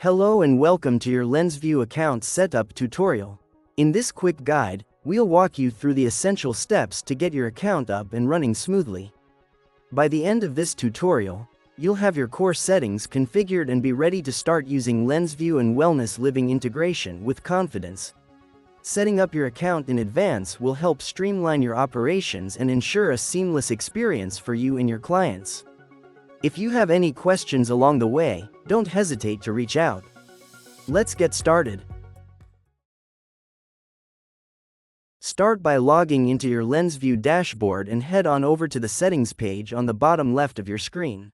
Hello and welcome to your LenzVU account setup tutorial. In this quick guide, we'll walk you through the essential steps to get your account up and running smoothly. By the end of this tutorial, you'll have your core settings configured and be ready to start using LenzVU and WellnessLiving integration with confidence. Setting up your account in advance will help streamline your operations and ensure a seamless experience for you and your clients. If you have any questions along the way, don't hesitate to reach out. Let's get started. Start by logging into your LenzVU dashboard and head on over to the settings page on the bottom left of your screen.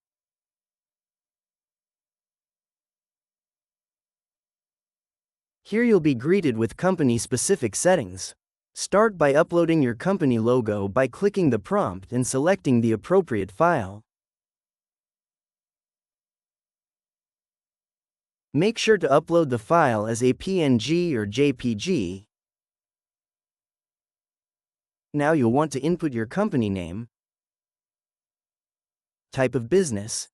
Here you'll be greeted with company-specific settings. Start by uploading your company logo by clicking the prompt and selecting the appropriate file. Make sure to upload the file as a PNG or JPG. Now you'll want to input your company name, type of business,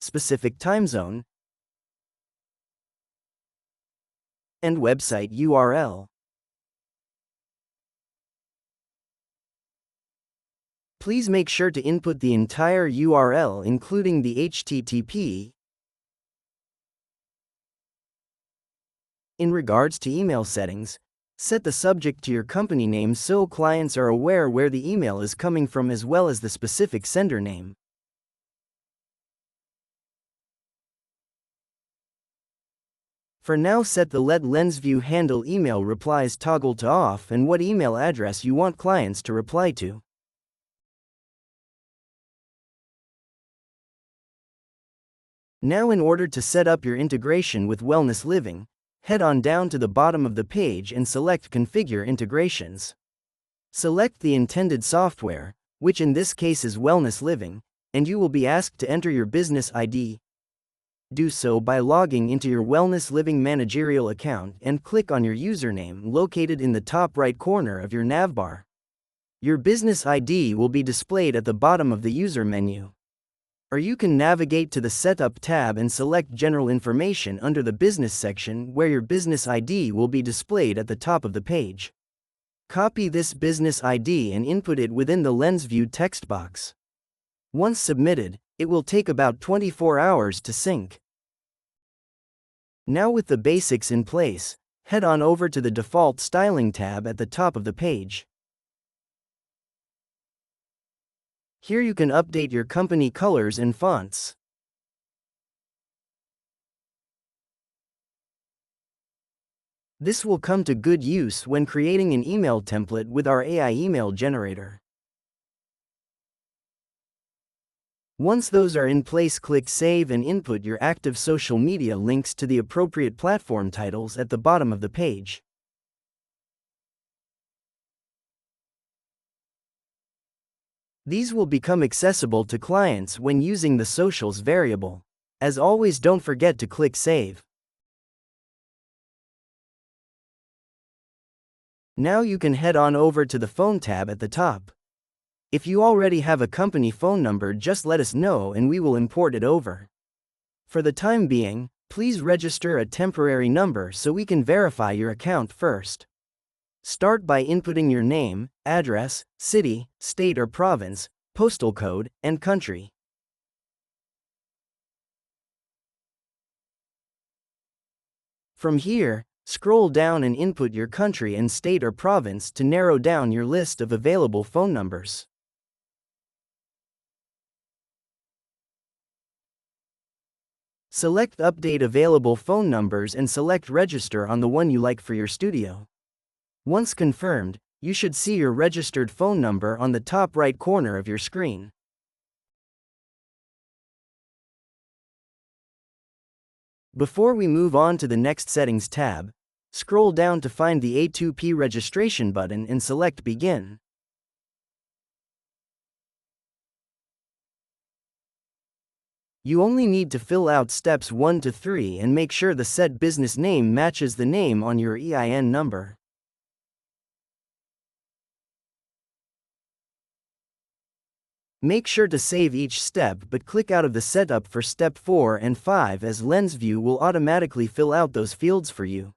specific time zone, and website URL. Please make sure to input the entire URL including the HTTP. In regards to email settings, set the subject to your company name so clients are aware where the email is coming from as well as the specific sender name. For now, set the Let LenzVU handle email replies toggle to off and what email address you want clients to reply to. Now, in order to set up your integration with WellnessLiving, head on down to the bottom of the page and select Configure Integrations. Select the intended software, which in this case is WellnessLiving, and you will be asked to enter your business ID. Do so by logging into your WellnessLiving managerial account and click on your username located in the top right corner of your navbar. Your business ID will be displayed at the bottom of the user menu. Or you can navigate to the Setup tab and select General Information under the Business section where your business ID will be displayed at the top of the page. Copy this business ID and input it within the LenzVU text box. Once submitted, it will take about 24 hours to sync. Now with the basics in place, head on over to the Default Styling tab at the top of the page. Here you can update your company colors and fonts. This will come to good use when creating an email template with our AI email generator. Once those are in place, click Save and input your active social media links to the appropriate platform titles at the bottom of the page. These will become accessible to clients when using the socials variable. As always, don't forget to click Save. Now you can head on over to the Phone tab at the top. If you already have a company phone number, just let us know and we will import it over. For the time being, please register a temporary number so we can verify your account first. Start by inputting your name, address, city, state or province, postal code, and country. From here, scroll down and input your country and state or province to narrow down your list of available phone numbers. Select Update Available Phone Numbers and select Register on the one you like for your studio. Once confirmed, you should see your registered phone number on the top right corner of your screen. Before we move on to the next Settings tab, scroll down to find the A2P registration button and select Begin. You only need to fill out steps 1 to 3 and make sure the set business name matches the name on your EIN number. Make sure to save each step but click out of the setup for step 4 and 5 as LenzVU will automatically fill out those fields for you.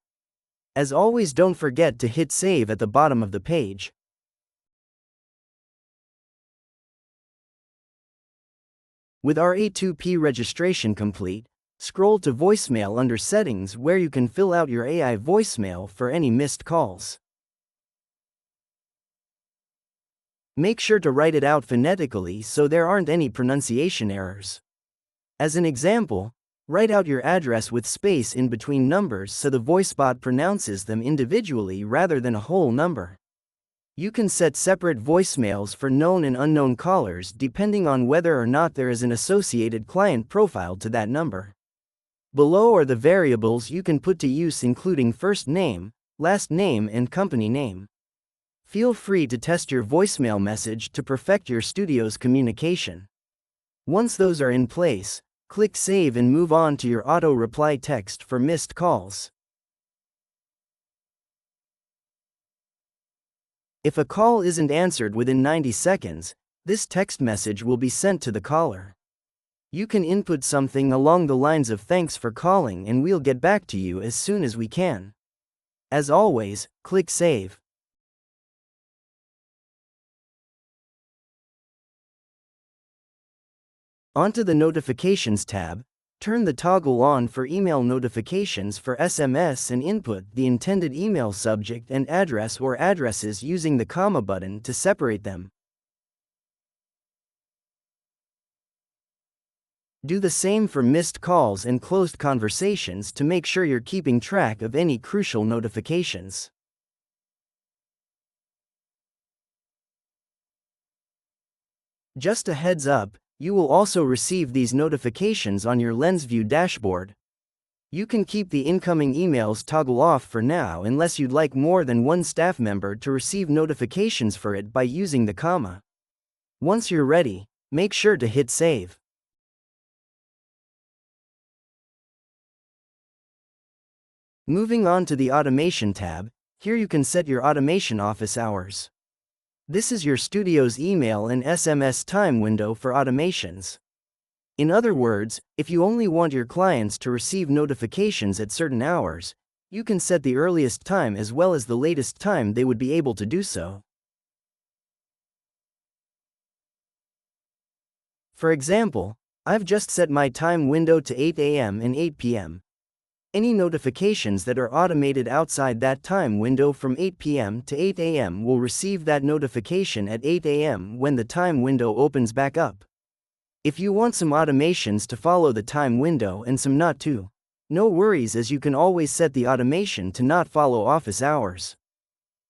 As always, don't forget to hit save at the bottom of the page. With our A2P registration complete, scroll to voicemail under settings where you can fill out your AI voicemail for any missed calls. Make sure to write it out phonetically so there aren't any pronunciation errors. As an example, write out your address with space in between numbers so the voicebot pronounces them individually rather than a whole number. You can set separate voicemails for known and unknown callers depending on whether or not there is an associated client profile to that number. Below are the variables you can put to use, including first name, last name, and company name. Feel free to test your voicemail message to perfect your studio's communication. Once those are in place, click Save and move on to your auto-reply text for missed calls. If a call isn't answered within 90 seconds, this text message will be sent to the caller. You can input something along the lines of "Thanks for calling and we'll get back to you as soon as we can." As always, click Save. Onto the Notifications tab, turn the toggle on for email notifications for SMS and input the intended email subject and address or addresses using the comma button to separate them. Do the same for missed calls and closed conversations to make sure you're keeping track of any crucial notifications. Just a heads up, you will also receive these notifications on your LenzVU dashboard. You can keep the incoming emails toggle off for now unless you'd like more than one staff member to receive notifications for it by using the comma. Once you're ready, make sure to hit Save. Moving on to the Automation tab, here you can set your automation office hours. This is your studio's email and SMS time window for automations. In other words, if you only want your clients to receive notifications at certain hours, you can set the earliest time as well as the latest time they would be able to do so. For example, I've just set my time window to 8 a.m. and 8 p.m. Any notifications that are automated outside that time window from 8 p.m. to 8 a.m. will receive that notification at 8 a.m. when the time window opens back up. If you want some automations to follow the time window and some not to, no worries, as you can always set the automation to not follow office hours.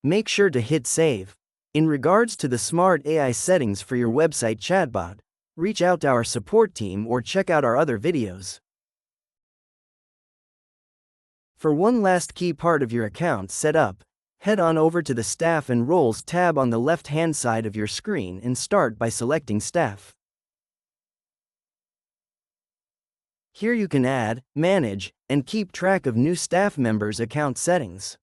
Make sure to hit Save. In regards to the smart AI settings for your website chatbot, reach out to our support team or check out our other videos. For one last key part of your account setup, head on over to the Staff and Roles tab on the left-hand side of your screen and start by selecting Staff. Here you can add, manage, and keep track of new staff members' account settings.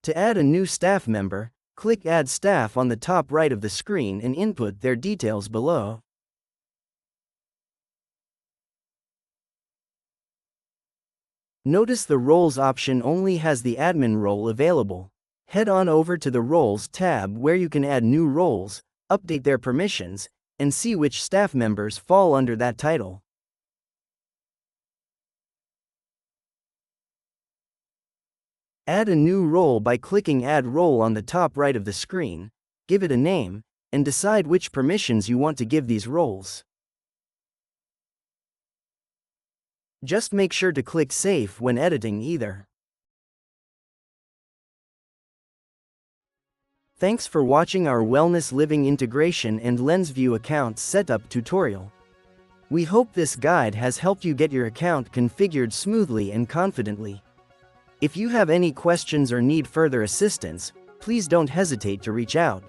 To add a new staff member, click Add Staff on the top right of the screen and input their details below. Notice the Roles option only has the admin role available. Head on over to the Roles tab where you can add new roles, update their permissions, and see which staff members fall under that title. Add a new role by clicking Add Role on the top right of the screen, give it a name, and decide which permissions you want to give these roles. Just make sure to click Save when editing either. Thanks for watching our WellnessLiving integration and LenzVU account setup tutorial. We hope this guide has helped you get your account configured smoothly and confidently. If you have any questions or need further assistance, please don't hesitate to reach out.